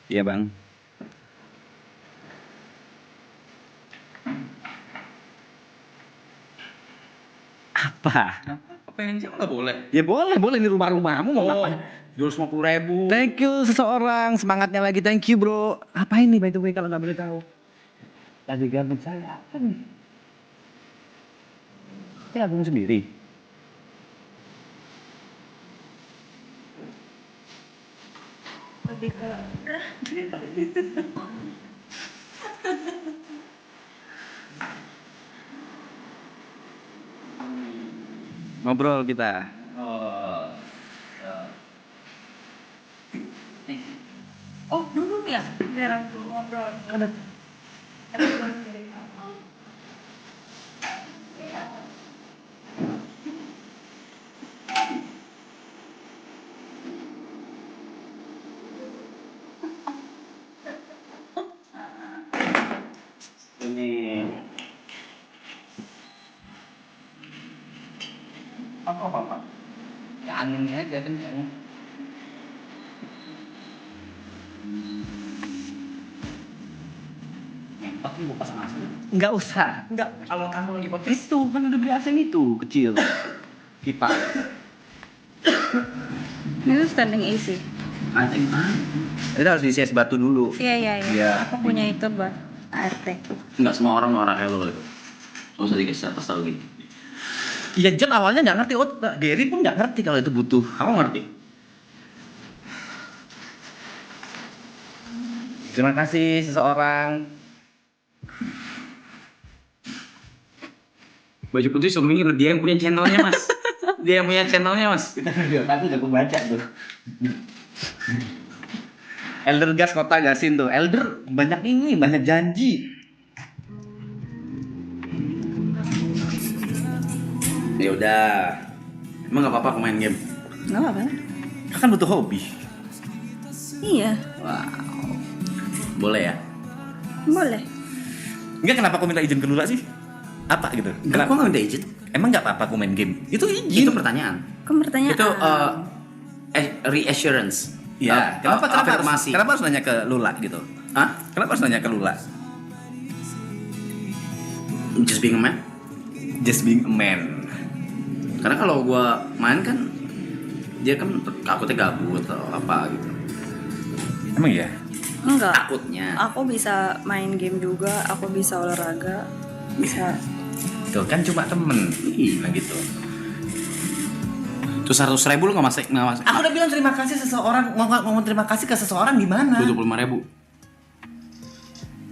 Iya bang. Apa? Pengen sih nggak boleh. Ya boleh, boleh ini rumah-rumahmu mau ngapain? 250.000. Thank you seseorang, semangatnya lagi, thank you bro. Apa ini by the way kalau nggak boleh tahu? Tadi gabung saya apa nih? Saya gabung sendiri. Lebih ke Ngobrol kita. Oh. oh dulu ya biar aku ngobrol. Tapi belum sendiri. Ini Apa? Ya anginnya aja kencang. Ngempak nih gua pasang AC. nggak usah. Enggak, kalau kamu lagi podcast. Itu kan udah beli AC itu kecil. Kipas. Itu standing AC. Ada yang mana? Itu harus diisi es batu dulu. Iya. Iya. Aku punya itu buat ART. Enggak semua orang kayak lo itu. Gak usah dikasih atas tahu gini. Iya John awalnya nggak ngerti, Gary pun nggak ngerti kalau itu butuh. Kamu ngerti? Terima kasih seseorang. Baju putih suaminya dia yang punya channelnya mas. Dia yang punya channelnya mas. Kita video tadi udah gue baca tuh. Elder Gas Kota Gasin tuh. Elder banyak ini, banyak janji. Ya udah. Emang nggak apa-apa aku main game? Nggak apa-apa. Kan butuh hobi. Iya, Wow. Boleh ya? boleh. Enggak, kenapa aku minta izin ke Lula sih? Apa gitu? Enggak, aku nggak minta izin. Emang nggak apa-apa aku main game? Itu izin. Itu pertanyaan. Kan pertanyaan. Itu reassurance. Ya, kenapa afirmasi? Kenapa harus nanya ke Lula gitu? Hah? Kenapa harus nanya ke Lula? Just being a man. Just being a man. Karena kalau gua main kan dia kan takutnya gabut atau apa gitu. Emang iya? Enggak. Takutnya. Aku bisa main game juga, aku bisa olahraga, bisa. Tuh kan cuma temen. Iya gitu. Terus 100.000 lu nggak masuk? Aku udah bilang terima kasih seseorang, ngomong terima kasih ke seseorang gimana? 25.000.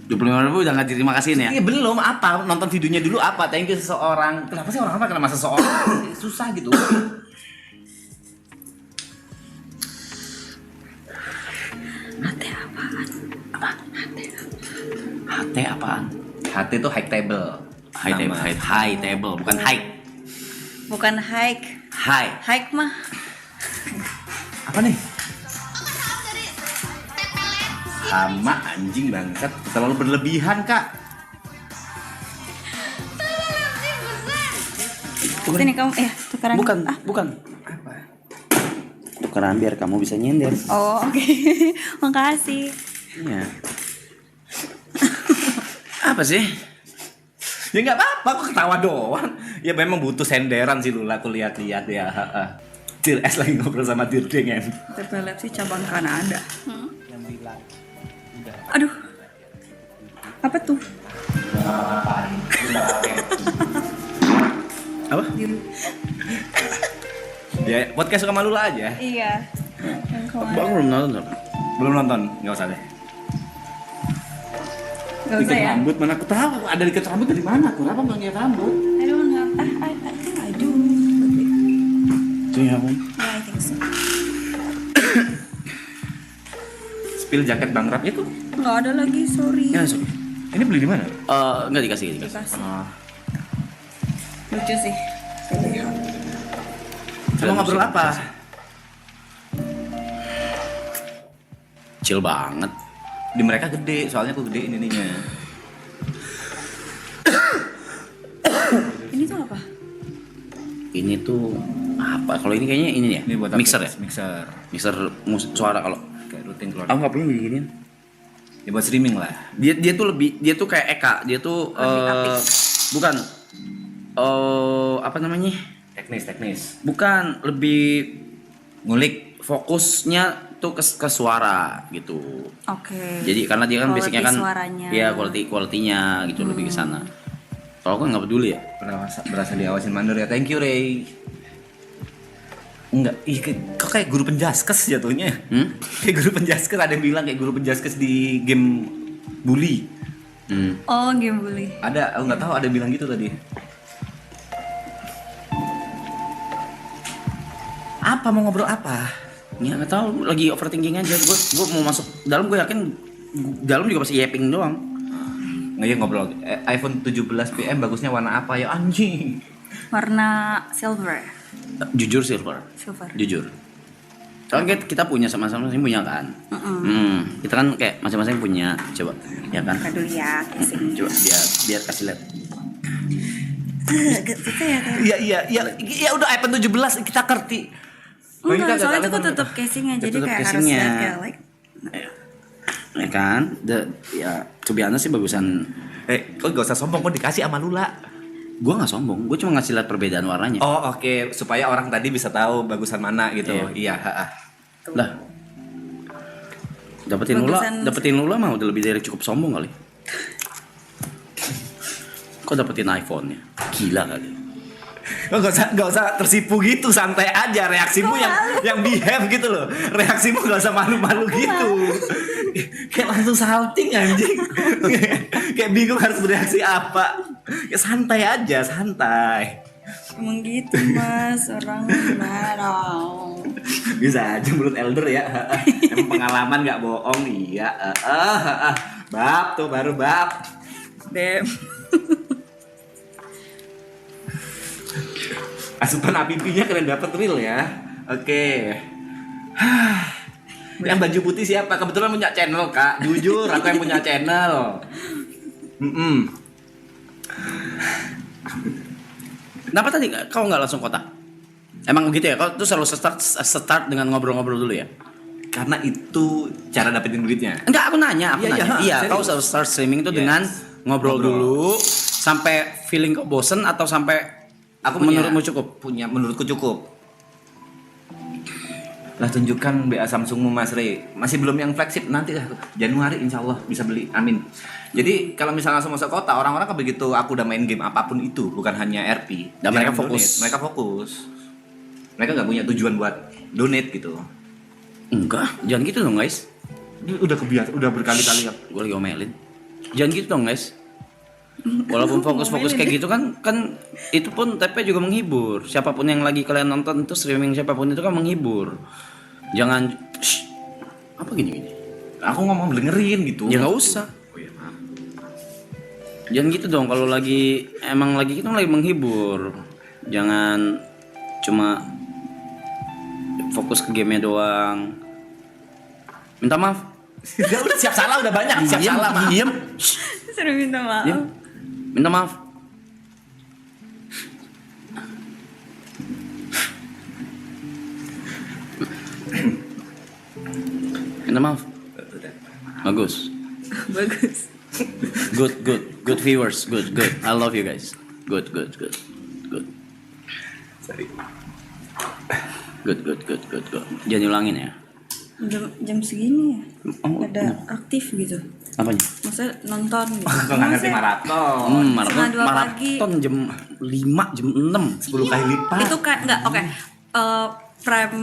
25.000 udah nggak terima kasihin ya? Iya belum, apa? Nonton videonya dulu apa? Thank you seseorang. Kenapa sih orang-orang kenal sama seseorang? Susah gitu. HT apaan? Apa? HT apaan? HT itu high table. High table, bukan high. Bukan hike. High. Hike mah. Apa nih? Sama anjing bangsat, terlalu berlebihan kak. Sini kamu, tukeran. Bukan. Apa? Tukeran biar kamu bisa nyender. Oh, oke. Makasih. Iya. Apa sih? Ya nggak apa-apa, aku ketawa doang. Ya memang butuh senderan sih Lula, aku lihat-lihat ya. Cil S lagi ngobrol sama Dirden ya. Epilepsi cabang Kanada. Aduh. Apa tuh? Apa? Ya podcast sama Lula aja. Iya. Yang kemarin. Bang belum nonton. Belum nonton, nggak usah deh. Gak usah ya? Rambut mana aku tahu? Ada ikat rambut dari mana? Kenapa nggak lihat rambut? I don't have. I think I do. Tuh ya bang. Yeah, I think so. Spill jaket Bang Rap itu. Nggak ada lagi, sorry. Ya masuk. Ini beli di mana? Nggak dikasih. Dikasih. Oh. Lucu sih. Mau ngobrol apa? Chill banget. Di mereka gede, soalnya aku gede ininya. Ini tuh apa? Ini tuh apa? Kalau ini kayaknya ini ya. Ini buat mixer ya. Mixer. Mixer musik suara kalau Kayak rutin keluar. aku nggak punya gini-ginian. Ya buat streaming lah. Dia tuh kayak Eka, dia tuh Lebih apik. bukan apa namanya? Teknis. Bukan, lebih Ngulik. fokusnya tuh ke suara gitu. Oke. Jadi karena dia kan Quality basicnya kan suaranya. ya quality-nya gitu lebih ke sana. Kalau aku nggak peduli ya. Berasa diawasin mandor ya. Thank you, Ray. Enggak, kok kayak guru penjaskes jatuhnya. Kayak guru penjaskes, ada yang bilang kayak guru penjaskes di game bully. Oh, game bully. Ada, aku nggak tahu ada yang bilang gitu tadi. Apa mau ngobrol apa? Ya nggak tahu, lagi overthinking aja. Gue mau masuk dalam, gue yakin dalam juga pasti yapping doang. Nggak ya ngobrol. iPhone 17 PM bagusnya warna apa ya anjing? Warna silver. Jujur silver. Jujur. Soalnya kita punya sama-sama punya kan. Kita kan kayak masing-masing punya, coba ya kan. Buka dulu ya, casing. Coba biar kasih lihat. Agak susah ya kayak. Iya udah iPhone 17 kita ngerti. Enggak, soalnya itu tutup casingnya, jadi Tutup kayak harus casingnya. lihat kayak like. Ya kan? Ya to be honest sih bagusan. Kok gak usah sombong, kok dikasih sama Lula. Gue nggak sombong, gue cuma ngasih lihat perbedaan warnanya. Oh oke, supaya orang tadi bisa tahu bagusan mana gitu. Iya. Lah, dapetin Lula mah udah lebih dari cukup sombong kali. Kok dapetin iPhone-nya? Gila kali. Gak usah tersipu gitu, santai aja reaksimu yang behave gitu loh. Reaksimu gak usah malu-malu gitu. Kayak langsung salting anjing. Kayak bingung harus bereaksi apa. Ya santai aja, santai. Emang gitu mas, orang marah. Bisa aja menurut elder ya. Emang pengalaman gak bohong, iya. Bab tuh baru bab. Dem. Asupan apipinya kalian dapat real ya. Oke. Yang baju putih siapa? Kebetulan punya channel kak. Jujur, aku yang punya channel. Kenapa tadi kau nggak langsung kota? Emang begitu ya? Kau tuh selalu start dengan ngobrol-ngobrol dulu ya? Karena itu cara dapetin duitnya. Enggak, aku nanya. Iya, serius. kau selalu start streaming itu dengan ngobrol dulu sampai feeling kau bosen atau sampai Aku menurutmu cukup? Menurutku cukup. Lah tunjukkan BA Samsungmu Mas Rey. Masih belum yang flagship, nanti lah Januari insya Allah bisa beli. Amin. Jadi kalau misalnya langsung masuk kota, orang-orang kan begitu aku udah main game apapun itu, bukan hanya RP. Dan mereka jangan fokus. donate. Mereka fokus. Mereka nggak punya tujuan buat donate gitu. Enggak, jangan gitu dong guys. Udah kebiasaan, udah berkali-kali. Gue lagi omelin. Jangan gitu dong guys. Walaupun fokus-fokus kayak gitu kan itu pun TP juga menghibur. Siapapun yang lagi kalian nonton itu streaming siapapun itu kan menghibur. Jangan apa gini. Aku ngomong dengerin gitu. Ya nggak usah. Oh iya maaf. Jangan gitu dong kalau lagi emang lagi kita lagi menghibur. Jangan cuma fokus ke gamenya doang. Minta maaf. Ya udah siap salah udah banyak. Siap salah maaf. Diem. Suruh minta maaf. Diem. Minta maaf. Minta maaf. Bagus. Bagus. Good viewers. Good. I love you guys. Good. Sorry. Good. Jangan diulangin ya. Jam segini ya? Oh, Ada aktif gitu. Apanya? Maksudnya nonton gitu. Kok nggak ngerti maraton? Setengah 2 pagi. Maraton jam 5, jam 6. 10 kali lipat. Itu kayak enggak, oke. Prime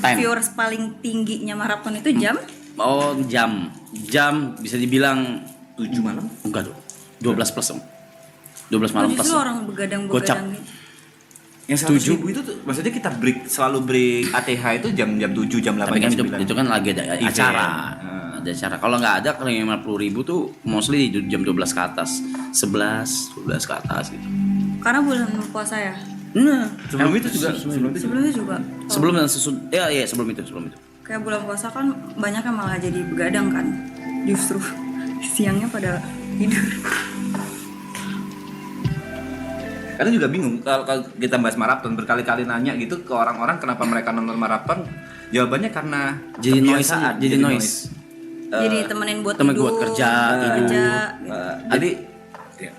Time. viewers paling tingginya maraton itu jam? Oh, jam bisa dibilang 7 malam. enggak dong. 12 plus dong. 12 malam plus. Justru orang begadang-begadang gitu. Yang 100.000 itu tuh, maksudnya kita selalu break ATH itu jam 7, jam 8, Tapi kan jam 9. itu kan lagi ada Event. acara. Ada acara. Kalau nggak ada, kalau yang 50.000 tuh mostly di jam 12 ke atas. 11, 12 ke atas gitu. Karena bulan puasa ya. Nah, Sebelum itu juga. Sebelumnya juga. sebelum dan sebelum itu. Kayak bulan puasa kan banyak yang malah jadi begadang kan. Justru siangnya pada tidur. Kadang juga bingung kalau kita bahas maraton berkali-kali nanya gitu ke orang-orang kenapa mereka nonton maraton, jawabannya karena jadi noise kebiasaan, jadi noise. Jadi temenin buat temen tidur, buat kerja, tidur. kerja. Jadi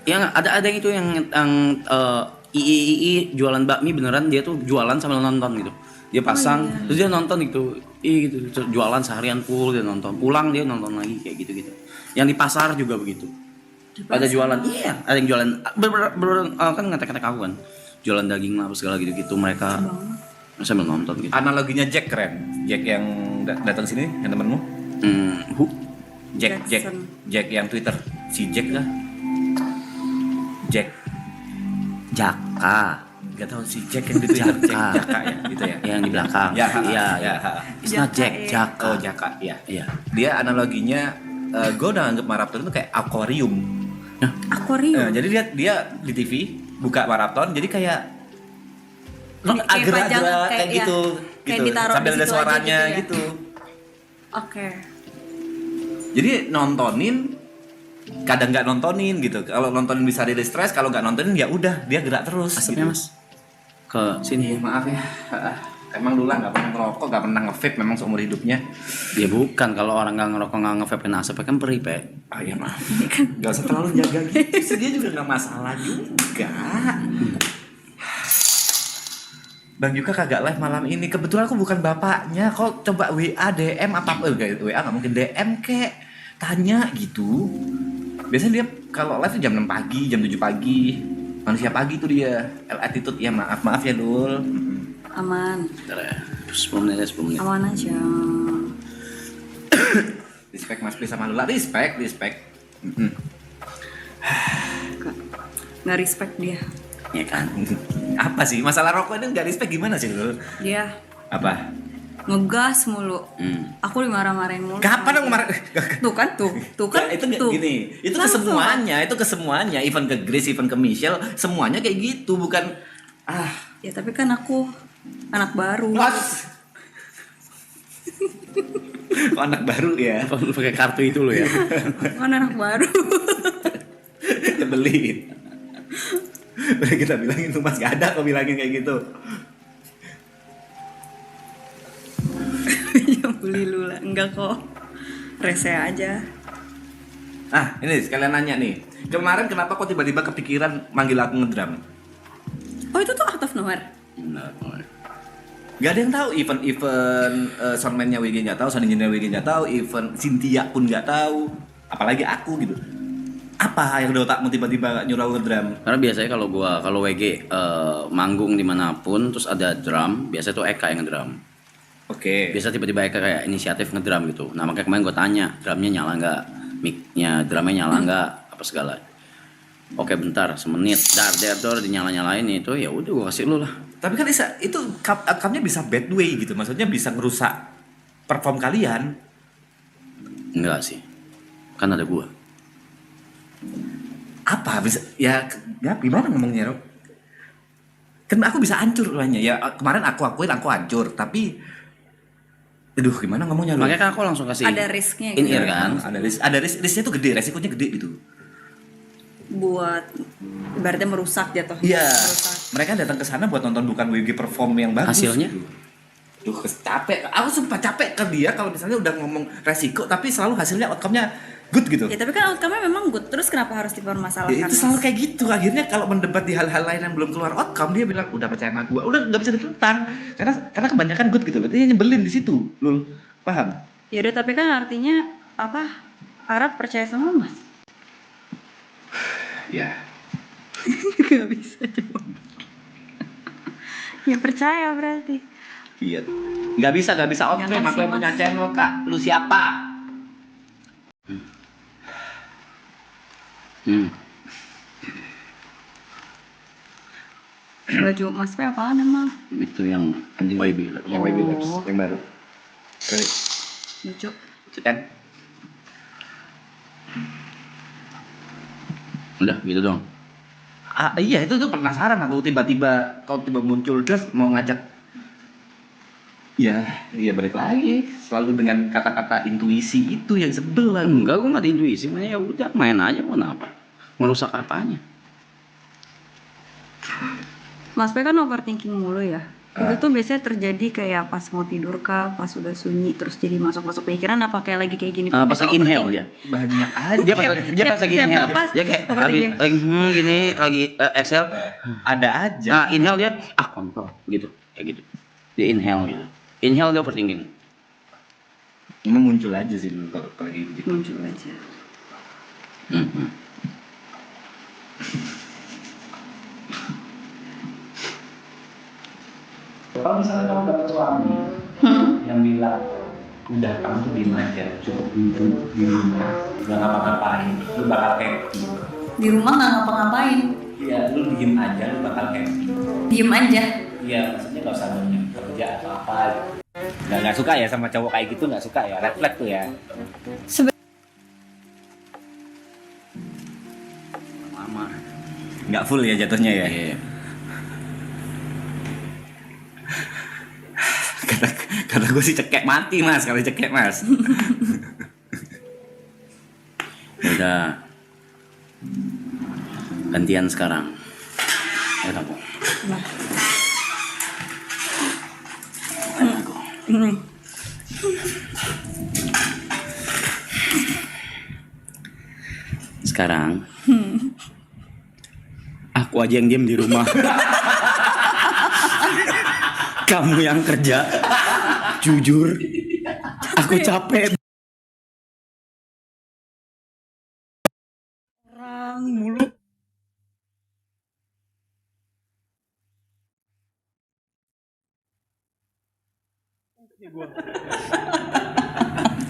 Yang ada itu yang II jualan bakmi beneran, dia tuh jualan sambil nonton gitu. Dia pasang terus dia nonton gitu. Gitu. Terus jualan seharian full dia nonton. Pulang dia nonton lagi kayak gitu-gitu. Yang di pasar juga begitu. Ada jualan, iya, ada yang jualan kan ngetek-ngetek aku kan. Jualan daging lah apa segala gitu-gitu mereka sambil nonton gitu. analoginya Jack keren. Jack yang datang sini, yang temenmu. Jack Jackson. Jack yang Twitter. Si Jack lah. Jack. Jaka. Gak tahu si Jack yang di Twitter. Jack Jaka ya, gitu ya. Yang di belakang. Ya, Iya, ya. It's not Jack, Jaka. Oh, Jaka, ya. Iya. Dia analoginya gue udah anggap maraton itu kayak akuarium. Akuarium. Jadi dia di TV buka maraton, jadi kayak Kayak gerak-gerak pajangan, kayak kayak gitu, kayak gitu. ditaruh Sambil di ada situ aja suaranya gitu ya. gitu. Oke. Jadi nontonin, kadang nggak nontonin gitu. Kalau nontonin bisa rilis stres, kalau nggak nontonin ya udah dia gerak terus. Asapnya gitu. Mas ke sini. Maaf ya. Emang dulu nggak pernah ngerokok, nggak pernah nge-vape memang seumur hidupnya. Ya bukan, kalau orang nggak ngerokok nggak nge-vape kena asapnya kan perih, Pe. Ah ya maaf. Gak usah terlalu jaga gitu. Sih, dia juga nggak masalah juga. Bang Yuka kagak live malam ini. Kebetulan aku bukan bapaknya. Kok coba WA, DM apa? WA nggak mungkin DM kek. Tanya gitu. Biasanya dia kalau live tuh jam 6 pagi, jam 7 pagi. Manusia pagi tuh dia. Attitude ya maaf ya Dul. Aman. Bentar ya. 10 menit ya, 10 menit. Aman aja. Respect Mas Pri sama Lula. Respect. Nggak respect dia. Ya kan. Apa sih masalah rokok ini nggak respect gimana sih Dul? Dia Apa? ngegas mulu. Hmm. Aku dimarah-marahin mulu. Kapan aku kemarin? Tuh kan, tuh kan. Nah, itu nggak tuh. gini, itu ke Langsung, semuanya, even ke Grace, even ke Michelle, semuanya kayak gitu, bukan Ya tapi kan aku anak baru. Mas. Kok anak baru ya? Apa lu pakai kartu itu lo ya? Kan anak baru. Nyebelin. Udah kita bilangin tuh Mas, gak ada kok bilangin kayak gitu. Ya beli lu lah. Enggak kok. Rese aja. Ini sekalian nanya nih. Kemarin kenapa kok tiba-tiba kepikiran manggil aku ngedrum? Oh itu tuh out of nowhere. Benar. Gak ada yang tahu, even soundman-nya WG nggak tahu, sound engineer WG nggak tahu, even Cynthia pun nggak tahu, apalagi aku gitu. Apa yang udah otakmu tiba-tiba nyuruh aku ngedrum? Karena biasanya kalau WG manggung dimanapun terus ada drum, biasanya tuh Eka yang ngedrum. Oke. Biasa tiba-tiba Eka kayak inisiatif ngedrum gitu. Nah makanya kemarin gue tanya, drumnya nyala nggak, mic-nya, drumnya nyala nggak, apa segala. Oke bentar, semenit, dar dinyala-nyalain itu, ya udah gue kasih lu lah. Tapi kan itu outcome-nya bisa bad way gitu, maksudnya bisa ngerusak perform kalian. Enggak sih, kan ada gua. Apa bisa ya gimana ngomongnya Rob? Kan aku bisa hancur lainnya ya, kemarin aku akuin aku hancur, tapi aduh gimana ngomongnya lu? Makanya kan aku langsung kasih Ada risknya in gitu. ear kan. Ada risknya tuh gede, resikonya gede gitu. Buat ibaratnya merusak jatuh. Iya. Merusak. Mereka datang ke sana buat nonton bukan WG perform yang bagus. Hasilnya? Gitu. Duh, capek. Aku sumpah capek ke dia kalau misalnya udah ngomong resiko tapi selalu hasilnya outcome-nya good gitu. Ya tapi kan outcome-nya memang good. Terus kenapa harus dipermasalahkan? Ya, itu selalu kayak gitu. Akhirnya kalau mendebat di hal-hal lain yang belum keluar outcome, dia bilang udah percaya sama gua, udah nggak bisa ditentang. Karena kebanyakan good gitu. Berarti dia nyebelin di situ. Lul, paham? Ya udah tapi kan artinya apa? Arab percaya sama Mas. Ya. Gak bisa jawab. Ya percaya berarti. Iya. Nggak bisa off Jangan frame. Aku sih, yang Mas. punya channel kak. Lu siapa? Baju Mas P apaan emang? Itu yang anjing baby Labs. Yang Baby Labs, yang baru. Oke. Lucu. Itu kan? Udah gitu dong. Iya itu tuh penasaran aku tiba-tiba kau tiba muncul terus mau ngajak. Ya, iya balik lagi selalu dengan kata-kata intuisi itu yang sebel lah. Enggak, gua nggak ada intuisi. Makanya ya udah main aja mau apa? Merusak apanya? Mas P kan overthinking mulu ya. Itu tuh biasanya terjadi kayak pas mau tidur kah, pas udah sunyi terus jadi masuk-masuk pikiran apa kayak lagi kayak gini. Pas lagi inhale dia. Banyak aja. Dia pas lagi inhale. Pas- Dia kayak pas lagi lagi- gini lagi exhale. Ada aja. Nah, inhale dia kontol gitu. Kayak gitu. Dia inhale gitu. Inhale dia overthinking. Emang muncul aja sih dulu kalau kayak gitu. Muncul aja. Kalau misalnya kamu dapat suami yang bilang udah kamu tuh diem aja, cukup di rumah, nggak ngapa-ngapain, lu bakal happy. Di rumah nggak ngapa-ngapain, Iya, lu diem aja, lu bakal happy. diem aja. Iya, maksudnya nggak usah banyak kerja atau apa. Nggak suka ya sama cowok kayak gitu, nggak suka ya, red flag tuh ya. Lama. Nggak full ya jatuhnya ya. Iya. Kata gue sih cekek mati mas, kalau cekek mas. Udah. Gantian sekarang. Ya tampung. Sekarang aku aja yang diem di rumah. Kamu yang kerja. Jujur, aku capek. Orang mulu.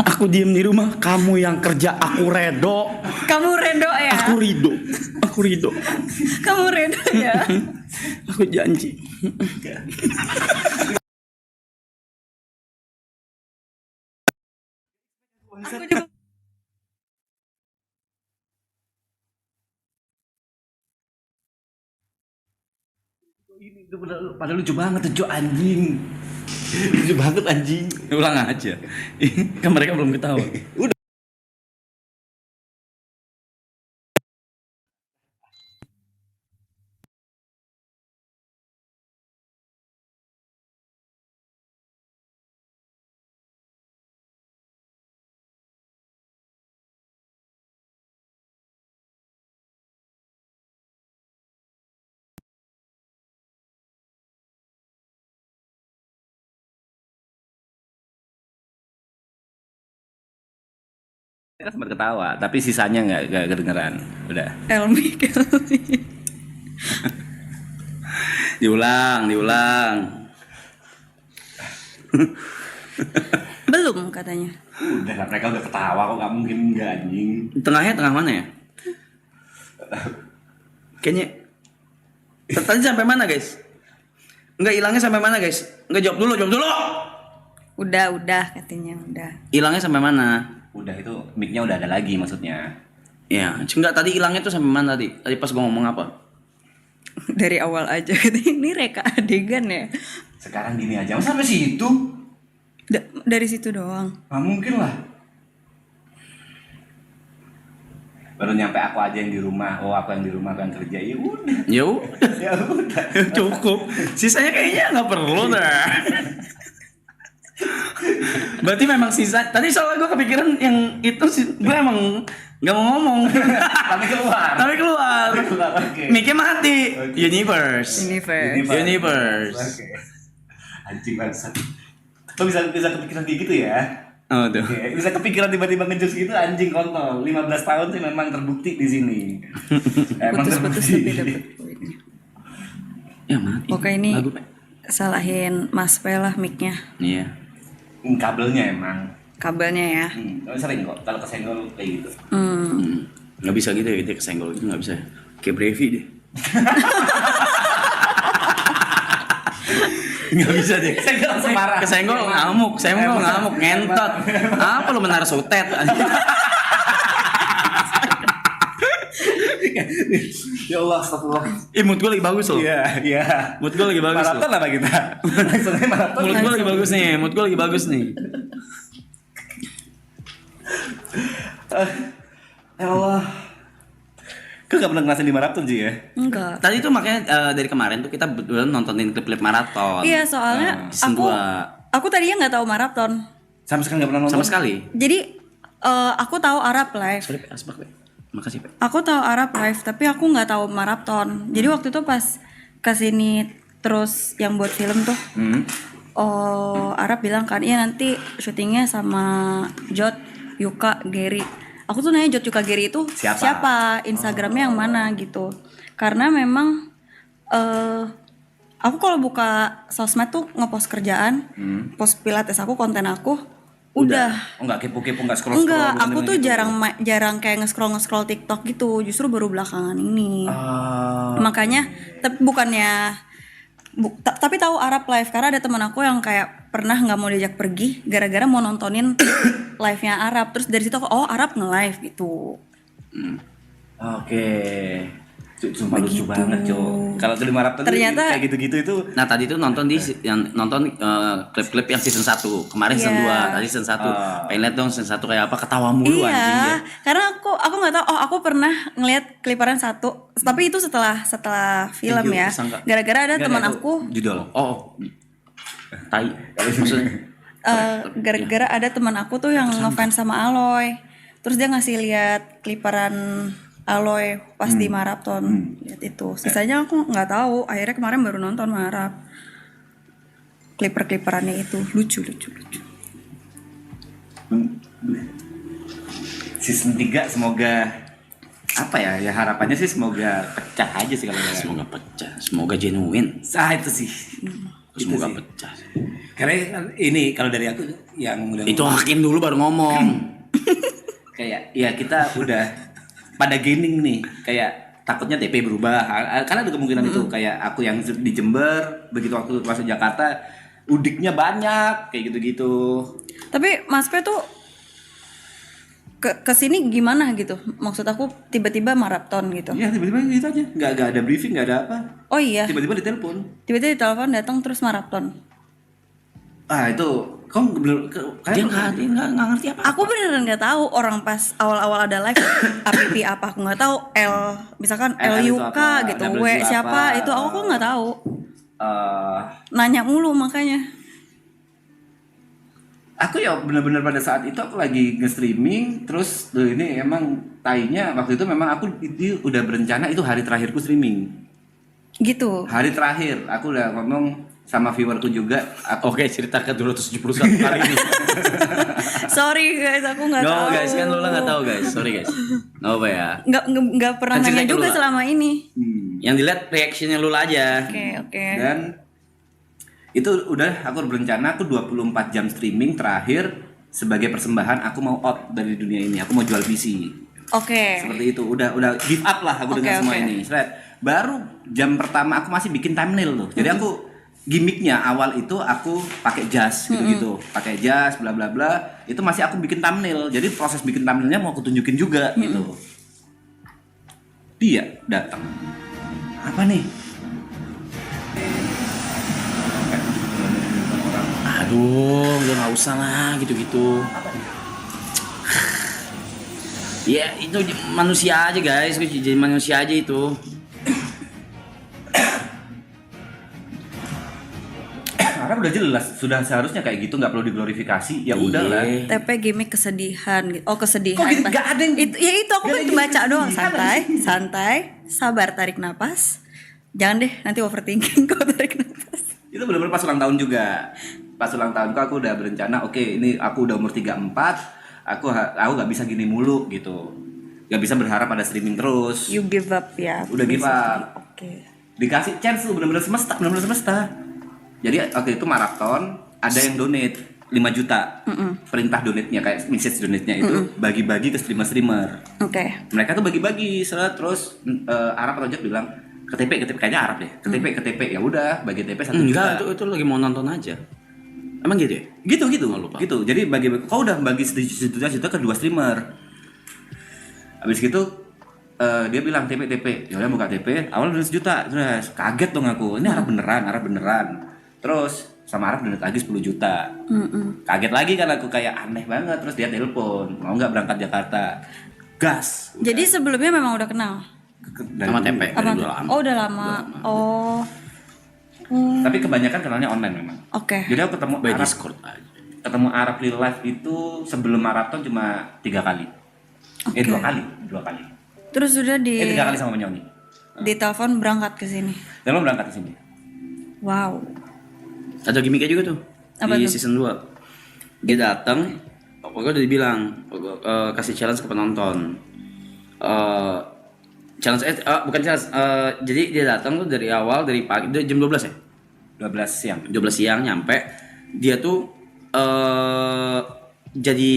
Aku diem di rumah, kamu yang kerja, aku redo. Kamu redo ya? Aku rido. Aku rido. Kamu redo ya? Aku janji. Aku juga. Ini tuh padahal lucu banget tuh anjing. Lucu banget anjing. Ulang aja. Kan mereka belum ketawa. Udah. Kita sempat ketawa, tapi sisanya nggak kedengeran. Udah. Elmi. Diulang. Belum katanya. Udah lah, mereka udah ketawa kok, nggak mungkin nggak anjing. Tengahnya tengah mana ya? Kayaknya tadi sampai mana guys? Enggak, hilangnya sampai mana guys? Enggak, jawab dulu. Udah katanya udah. Hilangnya sampai mana? Udah itu mic-nya udah ada lagi maksudnya. Ya, enggak, tadi hilangnya tuh sampai mana tadi? Tadi pas gua ngomong apa? Dari awal aja katanya ini reka adegan ya. Sekarang gini aja, masa sampai situ? Dari situ doang. Nggak mungkin lah. Baru nyampe aku aja yang di rumah, aku yang di rumah, aku yang kerja, ya udah. Yo, Ya udah. cukup. Sisanya kayaknya nggak perlu dah. Berarti memang sisa. Tadi soalnya gue kepikiran yang itu sih, gue emang nggak mau ngomong. Tapi keluar. Oke. Mic-nya mati. Oke. Universe. Oke. Anjing bangsat. Lo bisa kepikiran kayak gitu ya? Oh tuh. Oke, bisa kepikiran tiba-tiba ngejus gitu anjing kontol. 15 tahun sih memang terbukti di sini. Emang Putus-putus terbukti. tapi dapet poinnya. Ya mati. Oke, ini Lagu, salahin Mas P lah mic-nya. Iya. Kabelnya emang. Kabelnya ya. Sering kok kalau kesenggol kayak gitu. Nggak bisa gitu ya, dia kesenggol gitu nggak bisa. Kayak Brevi deh. Nggak bisa deh. Kesenggol ngamuk, ngentot. Apa lu menara sutet? Ya Allah, astagfirullah. Mood gue lagi bagus loh. Iya. Mood gue lagi bagus loh. Maraton apa kita? Langsungnya maraton. Mood gue lagi bagus nih. Ya Allah. Kau gak pernah ngerasain di maraton sih ya? Enggak. Tadi tuh makanya dari kemarin tuh kita betul nontonin klip-klip maraton. Iya, soalnya season aku tadinya nggak tahu maraton. Sama sekali gak pernah nonton? Sama sekali. Jadi aku tahu Arab live. Sorry, Pe, asbak, Pe. Makasih, Pe. Aku tahu Arab live, tapi aku nggak tahu maraton. Jadi waktu itu pas kesini terus yang buat film tuh, Arab bilang kan, iya nanti syutingnya sama Jot, Yuka, Gary. Aku tuh nanya Jot, Yuka, Gary itu siapa? Instagramnya yang mana gitu. Karena memang aku kalau buka sosmed tuh ngepost kerjaan, post pilates aku, konten aku, udah. Oh enggak kepo-kepo, enggak scroll-scroll? Enggak, aku tuh gitu. jarang kayak nge-scroll TikTok gitu. Justru baru belakangan ini. Makanya tapi bukannya tapi tahu Arab live karena ada teman aku yang kayak pernah nggak mau diajak pergi gara-gara mau nontonin live-nya Arab. Terus dari situ aku Arab nge-live gitu. Oke. Sumpah lucu banget, Cok. Kalau di maraton Ternyata kayak gitu-gitu itu. Nah, tadi tuh nonton klip-klip yang season 1. Kemarin season 2, tadi season 1. Pengen lihat dong season 1 kayak apa, ketawa mulu anjing ya. Karena aku nggak tahu. Aku pernah ngeliat kliparan 1, tapi itu setelah film ya. Gara-gara ada teman aku. Judul. Tai. Maksudnya Gara-gara ada teman aku tuh yang ngefans sama Aloy. Terus dia ngasih lihat kliparan Aloy pas di maraton. Lihat itu. Sisanya aku nggak tahu. Akhirnya kemarin baru nonton Arab. Kliper-kliperannya itu lucu. Season 3 semoga apa ya harapannya sih semoga pecah aja sih kalau semoga pecah, semoga genuine. itu sih. Semoga Itu sih. pecah. Karena kan ini kalau dari aku yang udah Itu Hakim dulu baru ngomong. kayak ya kita udah pada gaming nih, kayak takutnya TP berubah karena ada kemungkinan itu kayak aku yang di Jember begitu waktu masuk Jakarta udiknya banyak kayak gitu-gitu. Tapi Mas P tuh ke sini gimana gitu? Maksud aku tiba-tiba maraton gitu. Ya tiba-tiba gitu aja, nggak ada briefing, nggak ada apa. Oh iya. Tiba-tiba ditelepon. Tiba-tiba ditelepon datang terus maraton. Itu kamu belum Dia nggak ngerti apa. Aku beneran nggak tahu orang pas awal-awal ada live APP apa aku nggak tahu misalkan L itu Yuka apa, gitu W siapa apa, itu aku nggak tahu. eh, Nanya mulu makanya. aku ya benar-benar pada saat itu aku lagi nge-streaming terus tuh ini emang tainya waktu itu memang aku itu udah berencana itu hari terakhirku streaming. Gitu. Hari terakhir aku udah ngomong sama viewerku juga Oke, cerita ke 271 kali ini. Sorry guys, aku nggak tahu. No guys, kan Lula nggak tahu guys. Sorry guys. No apa ya. Nggak pernah Kan nanya cerita juga Lula. selama ini. Yang dilihat reaksinya Lula aja. Oke. dan itu udah aku berencana aku 24 jam streaming terakhir sebagai persembahan aku mau out dari dunia ini, aku mau jual PC. Oke. Seperti itu, udah give up lah aku dengan semua ini. Baru jam pertama aku masih bikin thumbnail loh. Jadi aku gimmicknya awal itu aku pakai jas gitu-gitu, pakai jas bla bla bla. Itu masih aku bikin thumbnail. Jadi proses bikin thumbnailnya mau aku tunjukin juga gitu. Dia datang. Apa nih? Aduh, udah nggak usah lah gitu-gitu. Ya itu manusia aja guys, jadi manusia aja itu. Karena udah jelas, sudah seharusnya kayak gitu, nggak perlu diglorifikasi. Ya udahlah. TP gimmick kesedihan gitu. Oh kesedihan. Kok gitu? Nggak ada yang- itu aku nggak ada kan yang baca gitu doang kesedihan. santai, sabar tarik napas. Jangan deh nanti overthinking kalau tarik napas. Itu benar-benar pas ulang tahun juga. Pas ulang tahunku aku udah berencana, oke, ini aku udah umur 34, aku nggak bisa gini mulu gitu. Nggak bisa berharap ada streaming terus. You give up ya. Udah give up. Oke. Dikasih chance tuh benar-benar semesta. Jadi waktu itu maraton ada yang donate 5 juta. Perintah donate-nya kayak message donate-nya itu bagi-bagi ke streamer-streamer. Oke. Mereka tuh bagi-bagi terus Arab Project bilang KTP kayaknya Arab deh. KTP ya udah bagi KTP 1 juta. Enggak, itu lagi mau nonton aja. Emang gitu ya? Gitu lupa. gitu. Jadi kau udah bagi sejuta ke 2 streamer. Habis gitu dia bilang TP. Ya udah buka TP, awal udah 1 juta. Terus kaget dong aku. Ini Arab beneran. Terus sama Arab donate lagi 10 juta. Kaget lagi kan aku kayak aneh banget. Terus dia telepon, mau nggak berangkat Jakarta? Gas. Jadi sebelumnya memang udah kenal. dari Sama dulu. TP. Apa? Udah lama. Oh udah lama. Oh. Hmm, Tapi kebanyakan kenalnya online memang. Oke. Jadi aku ketemu By Arab, Discord aja. ketemu Arab real life itu sebelum maraton cuma 3 kali. Oke. 2 kali, 2 kali. Terus udah 3 kali sama Menyoni. di telepon berangkat ke sini. Dan lo berangkat ke sini. Wow. Ada gimmicknya juga tuh. Apa Di tuh? season 2. Dia datang, pokoknya udah dibilang kasih challenge ke penonton. Challenge bukan challenge. Jadi dia datang tuh dari awal dari pagi, dari jam 12 ya. 12 siang. 12 siang nyampe. Dia tuh jadi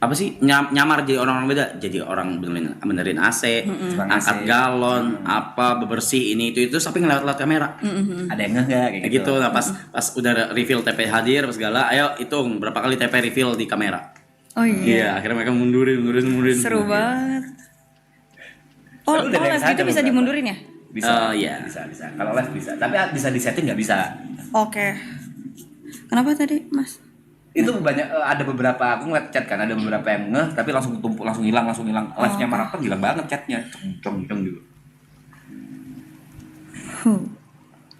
apa sih nyamar jadi orang-orang beda, jadi orang benerin AC, angkat AC. galon, apa bebersih ini itu tapi ngelewat kamera. Ada yang enggak kayak Kayak gitu. Nah pas udah reveal TP hadir pas segala, ayo hitung berapa kali TP reveal di kamera. Oh iya. Iya, akhirnya mereka mundurin. Seru banget. Oh, Tapi udah ada yang live sadar gitu bisa beberapa. dimundurin ya? Bisa. Iya. Bisa. Kalau live bisa. Tapi bisa di setting nggak bisa. Oke. Kenapa tadi, Mas? Itu banyak ada beberapa aku ngeliat chat kan, ada beberapa yang ngeh tapi langsung tumpuk, langsung hilang. Live-nya maraton hilang banget chatnya. Cong gitu.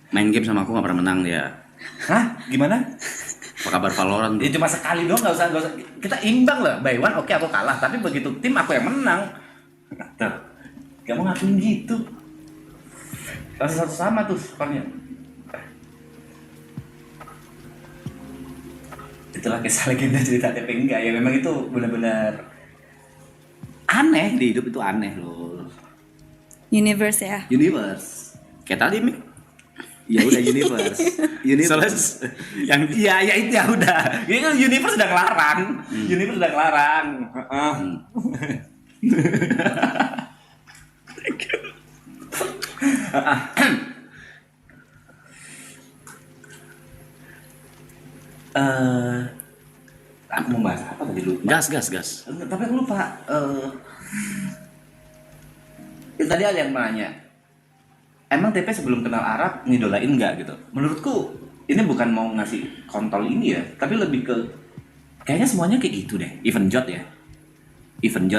Main game sama aku gak pernah menang dia. Hah? Gimana? Apa kabar Valorant? Ya cuma sekali doang, nggak usah. Kita imbang lah, by one oke aku kalah, tapi begitu tim aku yang menang. Tuh, kamu ngakuin gitu. Langsung satu sama tuh skornya. Itulah kisah legenda cerita TP enggak ya, memang itu benar-benar aneh di hidup itu aneh loh. Universe ya. Universe. Kayak tadi Mik. Ya udah universe. Soalnya yang Ya itu ya udah. Ini kan universe udah ngelarang. Universe udah ngelarang. Heeh. Aku mau bahas apa tadi lupa. gas. Tapi aku lupa. Tadi ada yang nanya. Emang TP sebelum kenal Arab ngidolain nggak gitu? Menurutku ini bukan mau ngasih kontol ini ya, tapi lebih ke kayaknya semuanya kayak gitu deh. Even Jot ya, even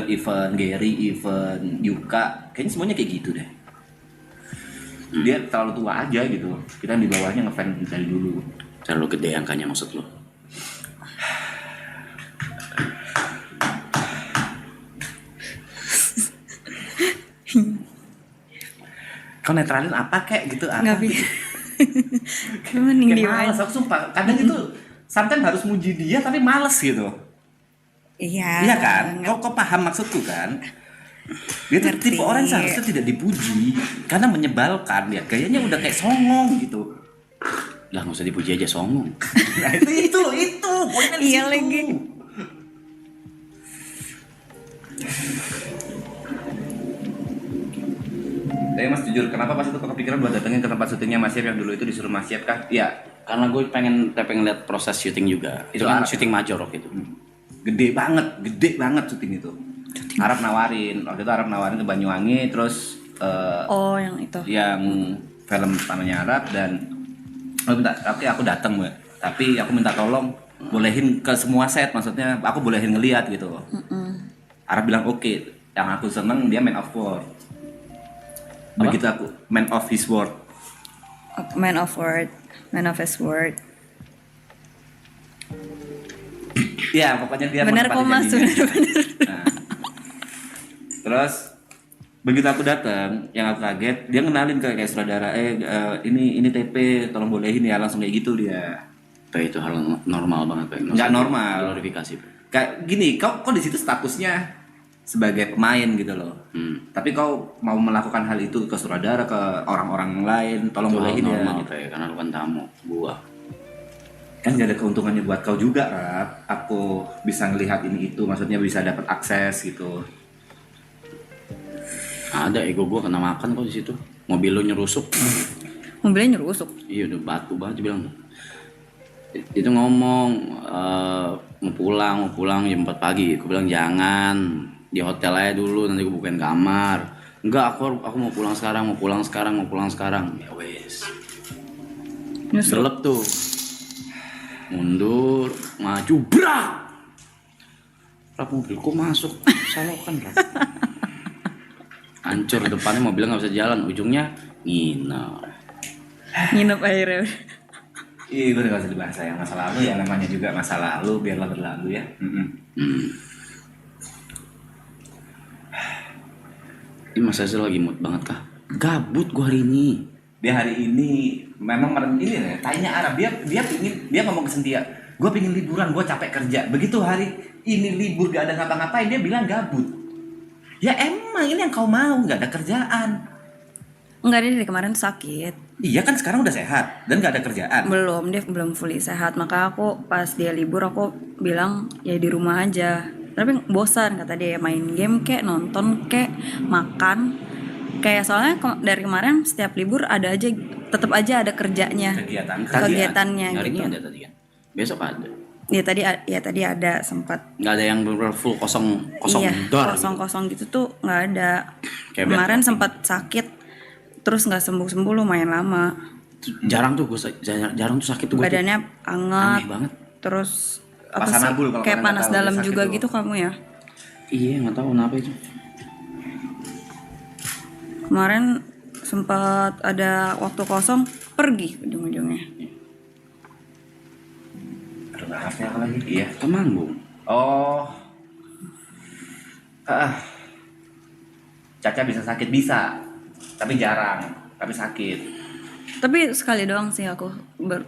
Gary, even Yuka, kayaknya semuanya kayak gitu deh. Dia terlalu tua aja gitu. Kita di bawahnya ngefans dari dulu. Terlalu gede angkanya maksud lo. Kau netralin apa kayak gitu apa? Nggak bisa. Kayak mending Kayak diem males, aja. aku sumpah. Kadang itu sometimes harus muji dia tapi males gitu. Iya. Iya kan? Kau paham maksudku kan? Dia tuh Ngerti. tipe orang seharusnya tidak dipuji karena menyebalkan ya. Gayanya udah kayak songong gitu. Lah nggak usah dipuji aja songong. Nah itu poinnya di Iya situ. lagi. Tapi Mas jujur, kenapa pas itu kau kepikiran buat datengin ke tempat syutingnya Mas Yep yang dulu itu disuruh Mas Yep kah? Iya, Karena gue pengen lihat proses syuting juga. Itu kan Arab. syuting major waktu itu. gede banget syuting itu. Arab nawarin, waktu itu Arab nawarin ke Banyuwangi, terus Oh, yang itu. yang film pertamanya Arab dan oke aku datang Mbak. Tapi aku minta tolong bolehin ke semua set, maksudnya aku bolehin ngeliat gitu. Arab bilang oke, yang aku seneng dia man of word. Begitu aku man of his word. Man of word, man of his word. Ya pokoknya dia Bener kok menepati Mas, janjinya. bener. Nah, terus begitu aku datang, yang aku kaget dia ngenalin ke kayak saudara, ini TP, tolong bolehin ya, langsung kayak gitu dia. Pak, itu hal normal banget Pak. Nggak normal. Glorifikasi Pak. Kayak gini, kau di situ statusnya sebagai pemain gitu loh. Tapi kau mau melakukan hal itu ke saudara, ke orang-orang lain, tolong Itu hal bolehin ya. normal Gitu. Pak, karena lu kan tamu gua. Kan gak ada keuntungannya buat kau juga, Rap. Aku bisa ngelihat ini itu, maksudnya bisa dapat akses gitu. Ada ego gua kena makan kok di situ. Mobil lu nyerusuk. Mobilnya nyerusuk. Iya udah batu banget dia bilang. Itu ngomong mau pulang jam 4 pagi. Aku bilang jangan, di hotel aja dulu nanti gue bukain kamar. Enggak, aku mau pulang sekarang. Ya wes. Nyusul. Gelap tuh. Mundur, maju, brak. Rap mobilku masuk. Salokan, Rap. Hancur depannya, mobilnya nggak bisa jalan, ujungnya Nginep akhirnya. Iya, gue gak usah dibahas ya masa lalu ya, namanya juga masa lalu, biarlah berlalu ya. Ini Mas Hasil lagi mood banget kah? Gabut gua hari ini. Dia hari ini memang ini ya, tanya Arab, dia ngomong ke Sentia, gue pingin liburan, gue capek kerja. Begitu hari ini libur gak ada ngapa-ngapain, dia bilang gabut. Ya emang ini yang kau mau, gak ada kerjaan. Enggak, dia dari kemarin sakit. Iya kan sekarang udah sehat dan gak ada kerjaan. Dia belum fully sehat. Maka aku pas dia libur aku bilang ya di rumah aja. Tapi bosan kata dia, main game kek, nonton kek, makan. Kayak soalnya dari kemarin setiap libur tetap aja ada kerjanya. Kegiatannya Hari gitu. ini ada tadi kan. Besok ada. Ya tadi ada sempat. Nggak ada yang bener full kosong Iya, dar. kosong gitu tuh nggak ada. Kayak Kemarin bad sempat sakit, terus nggak sembuh lumayan lama. Jarang tuh jarang tuh sakit tuh gua. Badannya hangat. Aneh banget. Terus Pasanabul, kalau kayak kalian panas tahu, dalam dia sakit juga tuh. gitu kamu ya. Iya, nggak tahu kenapa itu. Kemarin sempat ada waktu kosong, pergi ujung-ujungnya. Aduh, maafnya apa lagi? Iya. Ke manggung. Oh. Caca bisa sakit, bisa. Tapi jarang. Tapi sakit. Tapi sekali doang sih aku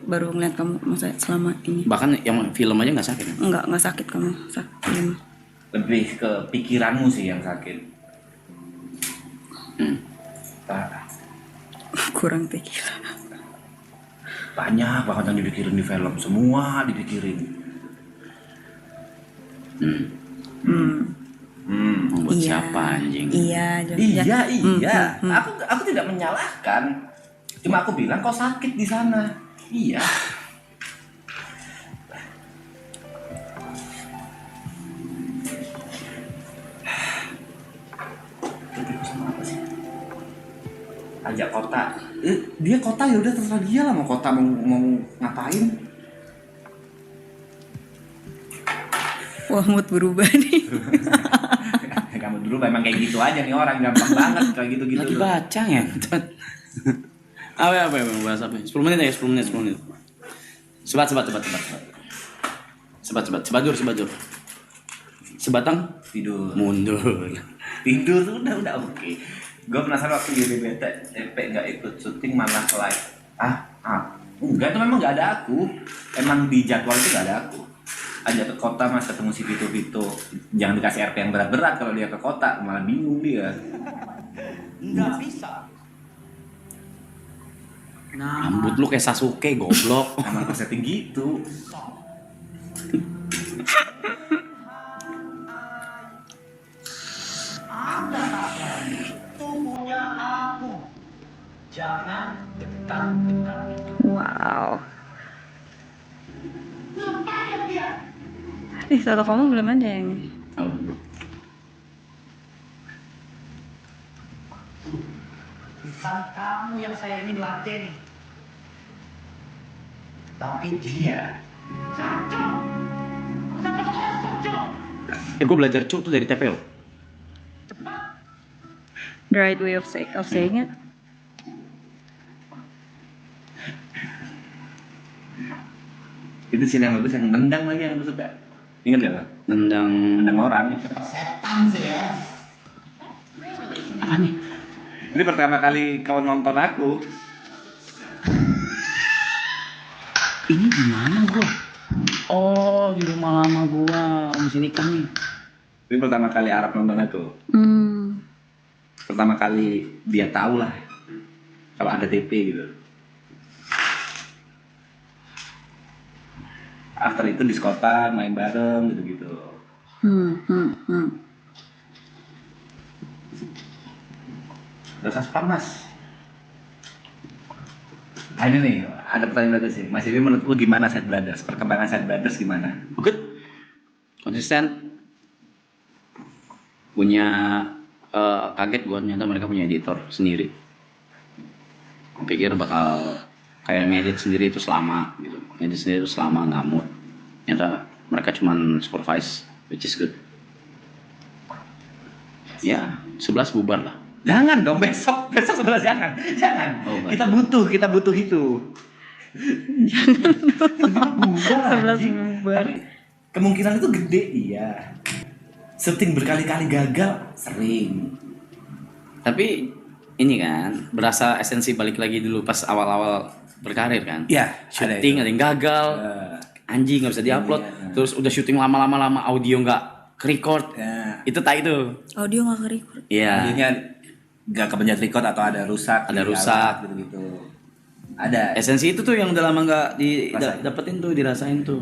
baru ngeliat kamu masa selama ini. Bahkan yang film aja nggak sakit. Nggak sakit kamu. Sakit. Lebih ke pikiranmu sih yang sakit. Kurang pikir. Banyak banget yang dipikirin di film. Semua dipikirin. Buat siapa anjing? Iya. Iya. Aku tidak menyalahkan. Cuma aku bilang kau sakit di sana. Iya. Ajak kota. Dia kota ya udah terserah dia lah, mau kota mau ngapain. Wah, mood berubah nih. Kamu dulu memang kayak gitu aja nih orang, gampang banget kayak gitu-gitu. Lagi baca ya. Apa yang bahas apa? 10 menit aja, 10 menit. Sebat. Sebadur. Sebatang Tidur. mundur. Tidur udah oke. Gue penasaran waktu GBBT nggak ikut syuting malah live. Enggak, itu memang nggak ada aku. Emang di jadwal itu nggak ada aku. Ajak ke kota mas, ketemu si Vito. Jangan dikasih RP yang berat-berat kalau dia ke kota, malah bingung dia. Nggak bisa. Rambut lu kayak Sasuke, goblok. Emang aku setting gitu. Wow. Satu kamu belum ada yang Bukan kamu yang saya ingin latih, tapi dia. Gue belajar cuk tuh dari TPO. the right way of saying it. Itu scene yang bagus, yang nendang lagi yang aku suka. Ingat gak lo? Nendang Nendang orang. Setan sih ya. apa nih? Ini pertama kali kau nonton aku. Ini di mana gua? Oh, di rumah lama gua. Om sini kan nih. Ini pertama kali Arab nonton aku. Pertama kali dia tahu lah kalau ada TP gitu. After itu diskotan, main bareng gitu-gitu. Terus aspam mas. Ini nih, ada pertanyaan bagus sih. Mas Iwi menurutku gimana Side Brothers? Perkembangan Side Brothers gimana? Good. Konsisten. Punya kaget gua ternyata mereka punya editor sendiri. Pikir bakal kayak ngedit sendiri itu selama gitu. Ngedit sendiri itu selama nggak mood. Ternyata mereka cuman supervise, which is good. Ya, 11 bubar lah. Jangan dong, besok 11 jangan. Oh, baik. Kita butuh itu. Sebelas bubar. Kemungkinan itu gede, iya. Syuting berkali-kali gagal, sering. Tapi ini kan berasa esensi balik lagi dulu pas awal-awal berkarir kan. Iya, Syuting ada yang gagal. Anjing nggak bisa diupload. Iya. Terus udah syuting lama audio nggak ke-record. Ya. Itu tak itu. Audio nggak ke-record. Iya. Akhirnya nggak kepencet record atau ada rusak, Ada di rusak. alat gitu-gitu. Ada. Esensi itu tuh yang udah lama nggak Rasain. dapetin tuh, dirasain tuh.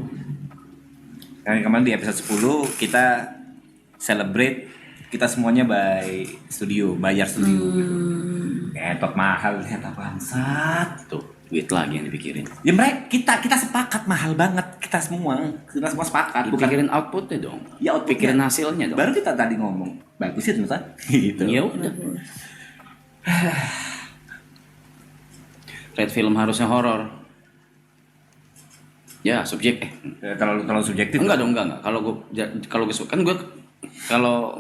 Kemarin di episode 10 kita celebrate kita semuanya bayar studio gitu. Ngetot mahal ternyata bangsat. Tuh, duit lagi yang dipikirin. Ya mereka kita sepakat mahal banget kita semua sepakat Pikirin outputnya dong. Ya, outputnya. Pikirin hasilnya dong. Baru kita tadi ngomong bagus ya ternyata gitu. Ya udah. Red film harusnya horor. Ya, subjek Terlalu subjektif. enggak dong, enggak. Kalau gue kan gue kalau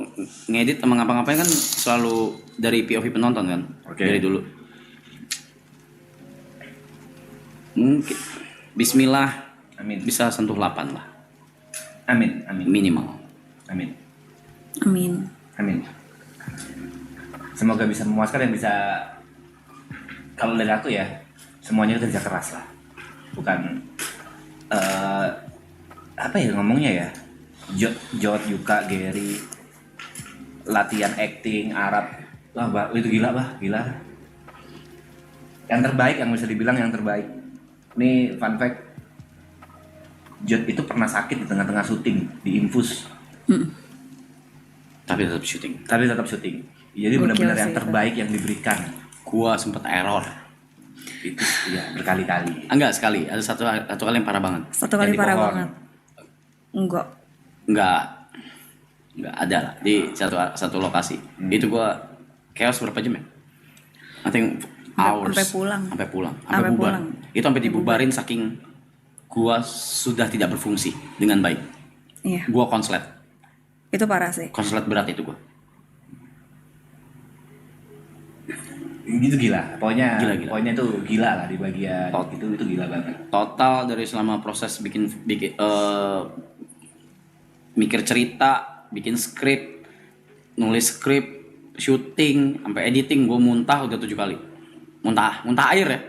ngedit sama ngapa-ngapain kan selalu dari POV penonton kan. Oke. Dari dulu. Mungkin bismillah Amin. bisa sentuh 8 lah Amin. minimal. Amin. Amin. Semoga bisa memuaskan dan bisa, kalau dari aku ya, semuanya kerja keras lah. Bukan apa ya ngomongnya ya? Jod, Yuka, Gary, latihan acting, Arab. Wah, itu gila. Yang terbaik, yang bisa dibilang yang terbaik. Ini fun fact. Jod itu pernah sakit di tengah-tengah syuting, di infus. Tapi tetap syuting. Tapi tetap syuting. Jadi Gokil benar-benar sih yang itu. terbaik yang diberikan. Gua sempet error. Itu ya berkali-kali. Enggak, sekali. Ada satu kali yang parah banget. Satu kali Yang di parah pohon. banget. Enggak. Enggak ada lah di satu lokasi. Itu gua chaos berapa jam ya? I think hours. Sampai pulang. Sampai pulang. Sampai Sampai bubar. pulang. Itu sampai dibubarin saking gua sudah tidak berfungsi dengan baik. Iya. Gua konslet. Itu parah sih. Konslet berat itu gua. Gitu gila. Pokoknya Gila. pokoknya tuh gila lah di bagian itu gila banget. Total dari selama proses bikin mikir cerita, bikin skrip, nulis skrip, syuting, sampai editing, gue muntah udah 7 kali. Muntah air ya.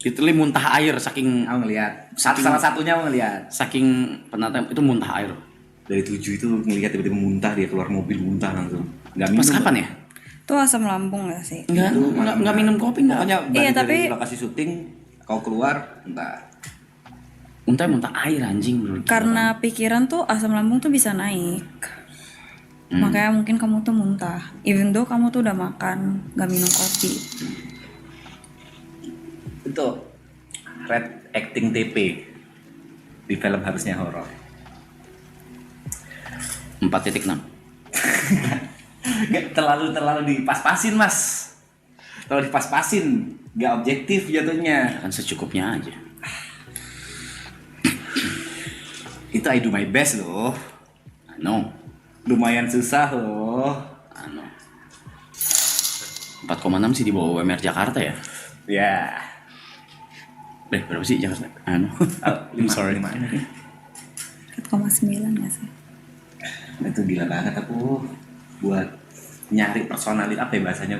Literally muntah air saking Aku ngelihat. Saking- Salah satunya aku ngelihat. penonton itu muntah air. Dari 7 itu ngelihat tiba-tiba muntah, dia keluar mobil muntah langsung. Enggak minum. Pas kapan ya? Itu asam lambung gak sih? Enggak minum kopi enggak. Pokoknya Iya, balik tapi- dari lokasi syuting kau keluar entah. Muntah air anjing bro. Karena pikiran tuh asam lambung tuh bisa naik. Makanya mungkin kamu tuh muntah. Even though kamu tuh udah makan, gak minum kopi. Itu red acting TP di film harusnya horor. 4.6. Gak terlalu dipas-pasin mas. Kalau dipas-pasin gak objektif jatuhnya. Kan secukupnya aja. Itu I do my best loh. No. Lumayan susah loh. 4,6 sih di bawah UMR Jakarta ya. Ya. Berapa sih Jakarta? I'm sorry. 4,9 gak sih? Itu gila banget aku buat nyari personality apa ya bahasanya.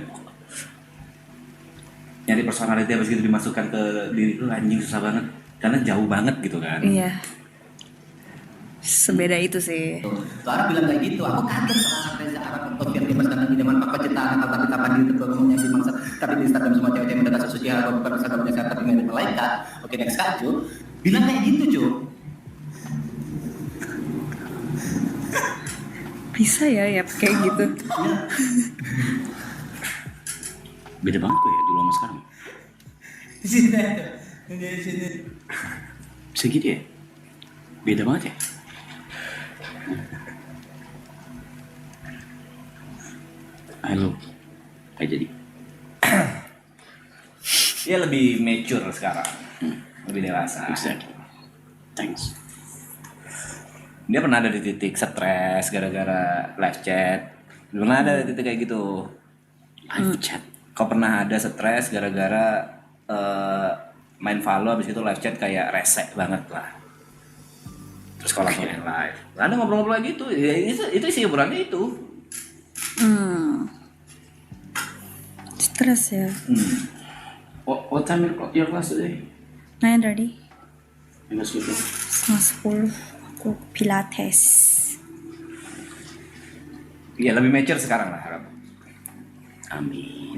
Nyari personality habis gitu dimasukkan ke diri itu anjing susah banget. Karena jauh banget gitu kan. Iya. Sebeda itu sih. Suara bilang kayak gitu, aku kaget sama Reza Arab untuk yang di Masjid di zaman Pak Penciptaan atau kapan diri ketua yang dimangsa tapi di Instagram semua cewek yang mendekat suci atau bukan Instagram punya tapi nggak ada malaikat. Oke next kak Ju, bilang kayak gitu Ju. Bisa ya kayak gitu. Beda banget kok ya dulu sama sekarang. Di sini. Bisa gitu ya? Beda banget ya? Halo. Kayak jadi. Dia lebih mature sekarang. Lebih dewasa. Exactly. Thanks. Dia pernah ada di titik stres gara-gara live chat. Pernah ada di titik kayak gitu. Live chat. Kau pernah ada stres gara-gara main Valo habis itu live chat kayak resek banget lah. Terus kalau langsung yang live, Anda ngobrol-ngobrol lagi gitu, ya, itu isi hiburannya itu. Stres ya. What time your class today? 9:30. Enggak sudah. 10 aku pilates. Ya lebih mature sekarang lah harap. Amin.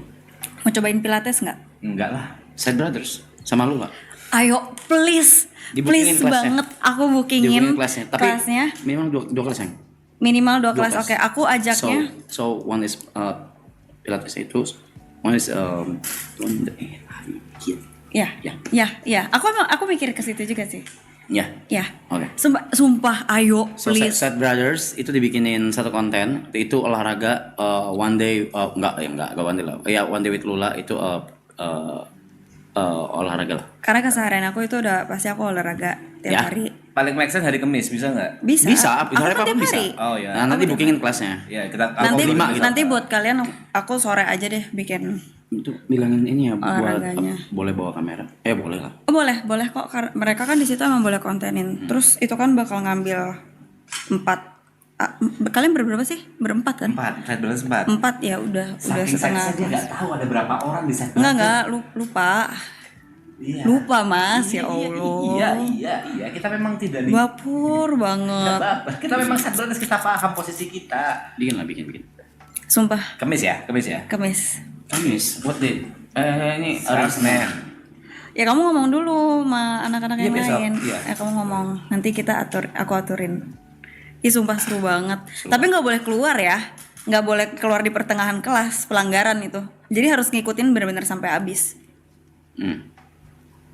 Mau cobain pilates nggak? Enggak lah. Side Brothers sama lu lah. Ayo please, Dibooking please kelasnya. banget aku bookingin kelasnya. Tapi kelasnya. memang dua kelas yang. Minimal 2 Dua kelas. kelas. Oke, aku ajaknya. So one is Pilates itu, one is one Ya, Ya. ya. Aku mikir ke situ juga sih. ya. Ya. Oke. Sumpah, ayo So please. Set Brothers itu dibikinin satu konten, itu olahraga one day enggak one day lah. Ya one day with Lula itu olahraga lah. Karena keseharian aku itu udah pasti aku olahraga tiap Ya. hari. Paling make sense hari Kamis bisa nggak? Bisa. Itu Aku hari kan apa tiap bisa. hari. Oh ya. Nah, nanti bookingin kelasnya. Ya kita Nanti ngobrol lima gitu. nanti buat kalian aku sore aja deh bikin. Itu bilangin ini ya buat Olahraganya. boleh bawa kamera. Boleh lah. Oh, boleh kok. Mereka kan di situ emang boleh kontenin. Terus itu kan bakal ngambil 4. Kalian berberapa sih? Berempat kan? 4, saya bilang 4. 4 ya udah Saking setengah. saya nggak tahu ada berapa orang di set. Enggak, lupa. Iya. Lupa Mas, ya Iya, Allah. Iya. Kita memang tidak di. Bapur Nggak banget. apa-apa. Kita memang sadar kita paham posisi kita. Bikin. Sumpah, Kamis ya. Kemis. Kamis, what day? Ini Sekarang Senin. Ya kamu ngomong dulu sama anak-anak Iya, yang besok. lain. Iya. Ya kamu ngomong. Nanti aku aturin. Ih sumpah seru banget. Tapi nggak boleh keluar ya. Nggak boleh keluar di pertengahan kelas, pelanggaran itu. Jadi harus ngikutin benar-benar sampai habis.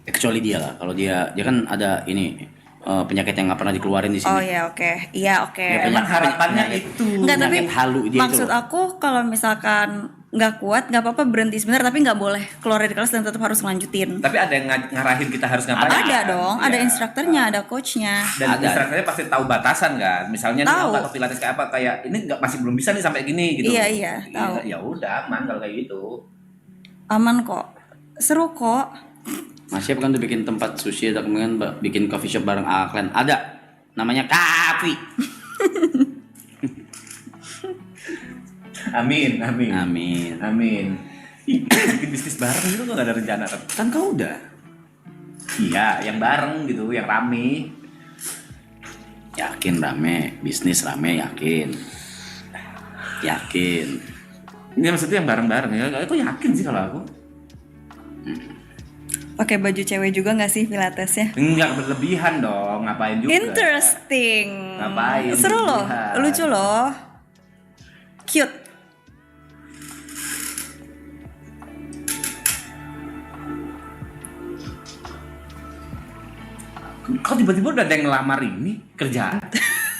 Kecuali dia lah. Kalau dia kan ada ini penyakit yang nggak pernah dikeluarin di sini. Oh ya oke. Iya oke. Ya, Emang harapannya penyakit- itu. Enggak, tapi penyakit halu dia maksud itu loh. aku kalau misalkan nggak kuat nggak apa-apa berhenti sebentar, tapi nggak boleh keluar dari kelas dan tetap harus lanjutin. Tapi ada yang ngarahin kita harus ngapain? Ada dong, ada Iya. instrukturnya, ada coachnya. Dan Ada. instrukturnya pasti tahu batasan kan. Misalnya nih Tahu. atau pilates kayak apa, kayak ini nggak masih belum bisa nih sampai gini gitu. Iya, tahu. Ya udah aman kalau kayak gitu. Aman kok, seru kok. Masih kan tuh bikin tempat sushi atau kemudian bikin coffee shop bareng Aklen. Ada. Namanya Kafi. Amin. Amin. Bikin bisnis bareng itu nggak ada rencana kan? Kan kau udah. Iya, yang bareng gitu, yang rame. Yakin rame, bisnis rame yakin. Ini maksudnya yang bareng-bareng ya. Aku yakin sih kalau aku. Pakai baju cewek juga nggak sih pilatesnya? Enggak berlebihan dong, ngapain juga? Interesting. Ngapain? Seru loh, Lihat. lucu loh, cute. Kok tiba-tiba udah ada yang ngelamar ini kerjaan?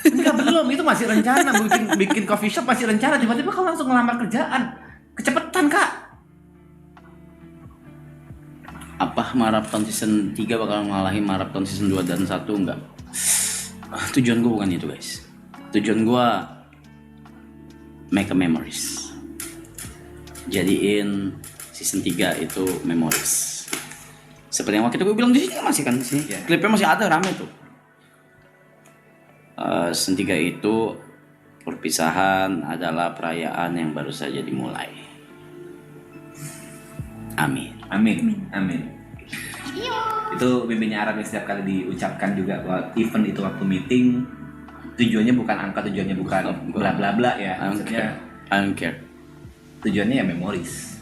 Enggak belum, itu masih rencana bikin coffee shop masih rencana, tiba-tiba kau langsung ngelamar kerjaan. Kecepetan, Kak. Apa Marathon season 3 bakal ngalahin Marathon season 2 dan 1? Enggak. Tujuan gue bukan itu guys. Tujuan gue make a memories. Jadiin season 3 itu memories. Seperti yang waktu itu gue bilang di sini masih kan di sini. Yeah. Klipnya masih ada rame tuh. Season 3 itu perpisahan adalah perayaan yang baru saja dimulai. Amin. Itu mimpinya Arab yang setiap kali diucapkan juga bahwa event itu waktu meeting tujuannya bukan angka, tujuannya bukan bla bla bla ya. Maksudnya I don't care. tujuannya ya memories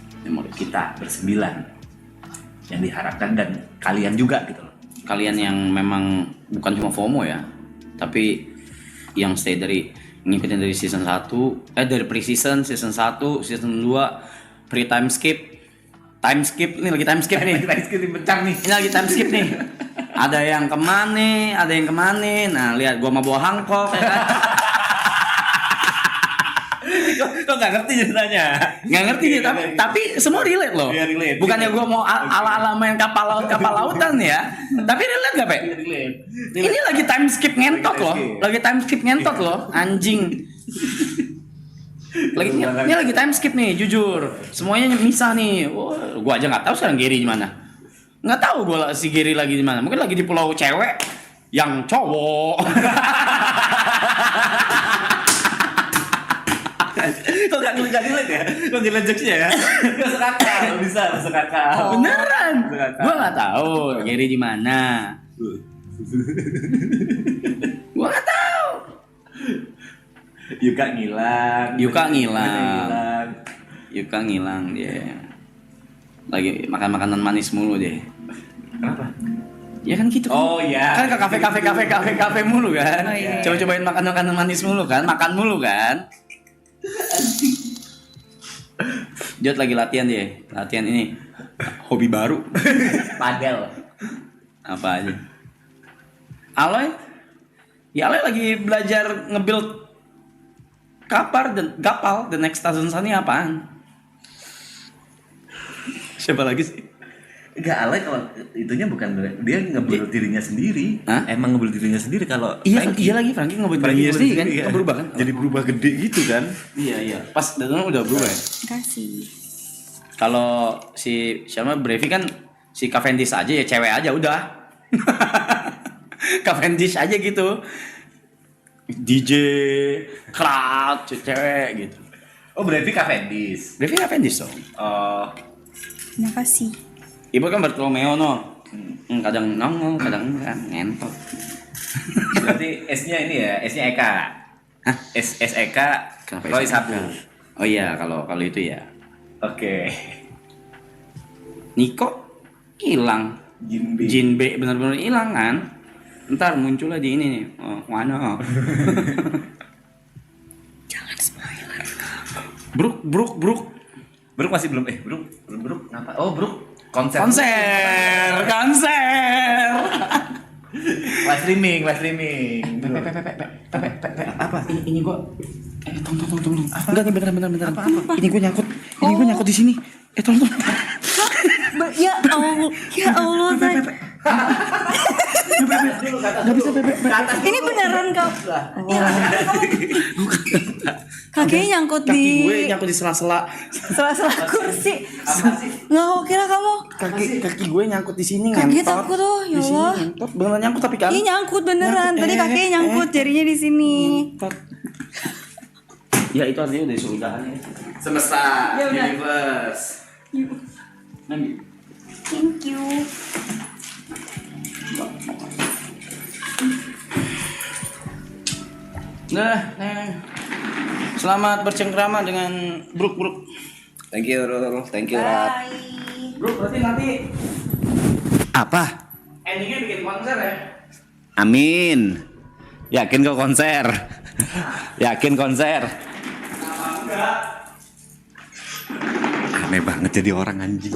kita bersembilan yang diharapkan dan kalian juga gitu loh. Kalian yang memang bukan cuma FOMO ya, tapi yang stay dari ngikutin dari season 1, dari pre-season, season 1, season 2, time skip, ini lagi time skip nih. Ini lagi time skip nih. Ada yang kemana, Nah, lihat gua mau bawa Hancock ya kan. Kok nggak ngerti ceritanya? Nggak ngerti nih, tapi semua relate loh. Iya, relate. Bukannya gua mau ala-ala main kapal lautan ya. Tapi relate gak, Pe? Ini lagi time skip ngentot loh. Anjing. Ini lagi time skip nih, jujur. Semuanya misah nih. Wah, gua aja nggak tahu sekarang Gary di mana. Nggak tahu gua si Gary lagi di mana. Mungkin lagi di pulau cewek yang cowok. Kok gak ngeliat ya? Kok ngeliat jokesnya ya? Masuk akal, bisa masuk akal. Beneran. Masuk akal. Gua nggak tahu Gary di mana. Gua nggak tahu. Yuka ngilang. Yuka ngilang dia. Lagi makan makanan manis mulu deh. Kenapa? Ya kan gitu. Oh iya. Kan ke kafe mulu kan. Oh, iya. Coba-cobain makan makanan manis mulu kan, makan mulu kan. Jod lagi latihan dia. Latihan ini. Hobi baru. Padel. Apa aja? Aloy? Ya Aloy lagi belajar nge-build Gapal, the next Thousand Sunny apaan? Siapa lagi sih? Enggak, Alay kalau itunya bukan dia ngebunuh dirinya sendiri. Hah? Emang ngebunuh dirinya sendiri kalau Iya lagi Frankie ngebut dirinya sendiri kan? iya. Berubah kan? Jadi berubah gede gitu kan? Iya. Pas datang udah berubah ya. Kasih. Kalau si siapa Brevi kan si Cavendish aja ya, cewek aja udah. Cavendish aja gitu. DJ, crowd, cewek gitu. Oh, berarti Cavendish. Brevi Cavendish dong. Oh, Makasih. Ibu kan Bartolomeo no. Kadang nongol, kadang enggak, ngentot. berarti S-nya ini ya, S-nya Eka. Hah? S Eka, Kenapa Roy S- Sapu. Oh iya, kalau itu ya. Oke. Niko hilang. Jin B benar-benar hilang kan? Ntar munculnya di ini nih. Oh, mana? Jangan spoiler. Bruk. Bruk masih belum Bruk ngapa? Oh, Bruk konser. Live streaming. Apa? Ini gua tolong. Enggak nih beneran. Apa? Ini gua nyangkut di sini. Tolong. Ya Allah, Tay. Ini beneran kau. Kakinya nyangkut Kaki di gue nyangkut di sela-sela. sela-sela kursi. Nggak, aku kira kamu. Kaki gue nyangkut di sini Kakinya ngentot. takut tuh, ya Di sini Allah. ngentot. Beneran nyangkut tapi kan. Ini nyangkut beneran. Tadi kakinya nyangkut, jarinya di sini. Ngentot. Ya itu artinya udah disurudahan ya. Semesta Ya udah. universe. Thank you. Nah. Selamat bercengkrama dengan Bruk. Thank you, Rul. Thank you, Bye. Bruk, berarti nanti Apa? endingnya bikin konser ya? Amin. Yakin kau konser? Yakin konser? Enggak. Aneh banget jadi orang anjing.